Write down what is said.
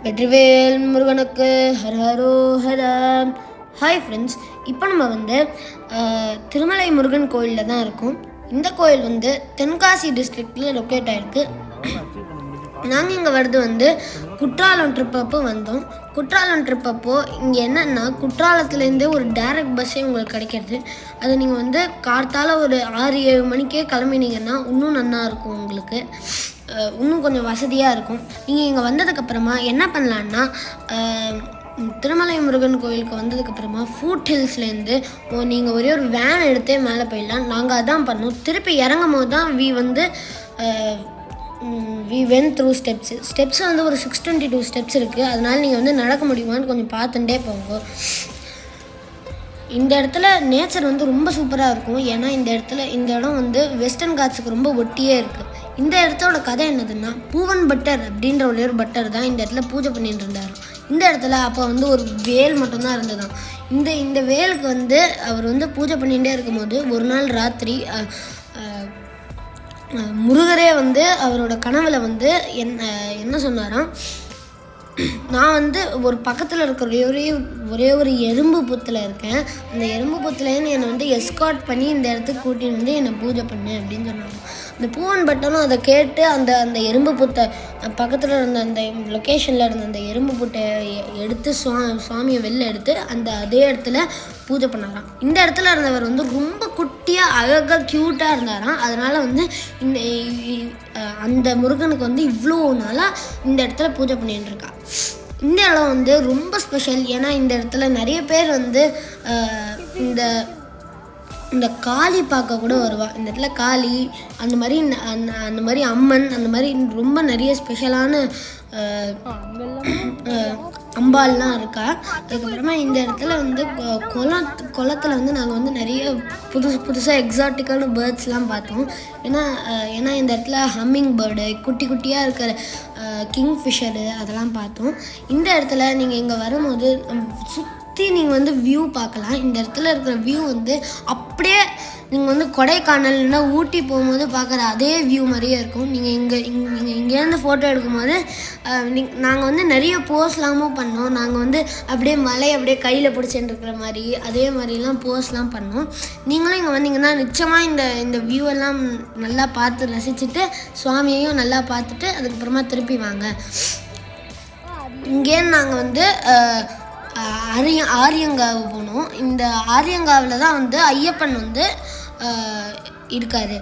வெற்றிவேல் முருகனுக்கு ஹரஹரோஹரா. Hi friends, இப்போ நம்ம திருமலை முருகன் கோயிலில் தான் இருக்கோம். இந்த கோயில் தென்காசி டிஸ்ட்ரிக்டில் லொக்கேட் ஆகிருக்கு. நாங்கள் இங்கே வருது குற்றாலம் ட்ரிப் அப்போ வந்தோம். குற்றாலம் ட்ரிப் அப்போது இங்கே என்னென்னா, குற்றாலத்துலேருந்தே ஒரு டைரக்ட் பஸ்ஸே உங்களுக்கு கிடைக்கிறது. அது நீங்கள் கார்த்தால ஒரு 6-7 மணிக்கே கிளம்பினீங்கன்னா இன்னும் நல்லா இருக்கும். உங்களுக்கு இன்னும் கொஞ்சம் வசதியாக இருக்கும். நீங்கள் இங்கே வந்ததுக்கப்புறமா என்ன பண்ணலான்னா, திருமலை முருகன் கோயிலுக்கு வந்ததுக்கப்புறமா ஃபூட் ஹில்ஸ்லேருந்து நீங்கள் ஒரே ஒரு வேன் எடுத்தே மேலே போயிடலாம். நாங்கள் அதான் பண்ணோம். திருப்பி இறங்கும் போது தான் வி வென்ட் த்ரூ ஸ்டெப்ஸ் ஒரு 622 ஸ்டெப்ஸ் இருக்குது. அதனால் நீங்கள் நடக்க முடியுமான்னு கொஞ்சம் பார்த்துட்டே போங்க. இந்த இடத்துல நேச்சர் ரொம்ப சூப்பராக இருக்கும். ஏன்னா இந்த இடம் வெஸ்டர்ன் காட்ஸுக்கு ரொம்ப ஒட்டியே இருக்குது. இந்த இடத்தோட கதை என்னதுன்னா, பூவன் பட்டர் அப்படின்ற ஒரு பட்டர் தான் இந்த இடத்துல பூஜை பண்ணிட்டு இருந்தார். இந்த இடத்துல அப்போ ஒரு வேல் மட்டும்தான் இருந்ததுதான். இந்த வேலுக்கு அவர் பூஜை பண்ணிகிட்டே இருக்கும்போது ஒரு நாள் ராத்திரி முருகரே அவரோட கனவுல என்ன சொன்னாராம், நான் ஒரு பக்கத்தில் இருக்கிற ஒரே ஒரு எறும்பு புத்தில் இருக்கேன். அந்த எறும்பு புத்துலேருந்து என்னை எஸ்கார்ட் பண்ணி இந்த இடத்துக்கு கூட்டின்னு என்னை பூஜை பண்ணு அப்படின்னு சொன்னாங்க. அந்த பூவன் பட்டனும் அதை கேட்டு அந்த எறும்பு புத்தை பக்கத்தில் இருந்த அந்த லொக்கேஷனில் இருந்த அந்த எறும்பு புட்டை எடுத்து சுவாமியை வெளில எடுத்து அதே இடத்துல பூஜை பண்ணாராம். இந்த இடத்துல இருந்தவர் ரொம்ப குட்டியாக அழகாக க்யூட்டாக இருந்தாராம். அதனால் இந்த அந்த முருகனுக்கு இவ்வளோ நாளாக இந்த இடத்துல பூஜை பண்ணிட்டு இருக்கா. இந்த இடம் ரொம்ப ஸ்பெஷல். ஏன்னா இந்த இடத்துல நிறைய பேர் இந்த காளி பார்க்க கூட வருவா. இந்த இடத்துல காளி அந்த மாதிரி அம்மன் அந்த மாதிரி ரொம்ப நிறைய ஸ்பெஷலான அம்பாள்லாம் இருக்கா. அதுக்கப்புறமா இந்த இடத்துல குளத்தில் நாங்கள் நிறைய புதுசாக எக்ஸாட்டிக்கான பேர்ட்ஸ்லாம் பார்த்தோம். ஏன்னா இந்த இடத்துல ஹம்மிங் பேர்டு, குட்டி குட்டியாக இருக்கிற கிங்ஃபிஷரு அதெல்லாம் பார்த்தோம். இந்த இடத்துல நீங்கள் இங்கே வரும்போது சுற்றி நீங்கள் வியூ பார்க்கலாம். இந்த இடத்துல இருக்கிற வியூ அப்படியே நீங்கள் கொடைக்கானல்னா ஊட்டி போகும்போது பார்க்குற அதே வியூ மாதிரியே இருக்கும். நீங்கள் இங்கேருந்து ஃபோட்டோ எடுக்கும்போது நாங்கள் நிறைய போஸ்லாமும் பண்ணோம். நாங்கள் அப்படியே மலையை அப்படியே கையில் பிடிச்சிட்டு இருக்கிற மாதிரி அதே மாதிரிலாம் போஸ்லாம் பண்ணோம். நீங்களும் இங்கே வந்தீங்கன்னா நிச்சயமாக இந்த வியூவெல்லாம் நல்லா பார்த்து ரசிச்சுட்டு சுவாமியையும் நல்லா பார்த்துட்டு அதுக்கப்புறமா திருப்பி வாங்க. இங்கேருந்து நாங்கள் ஆரியங்காவு போனோம். இந்த ஆரியங்காவில் தான் ஐயப்பன் இருக்கார்.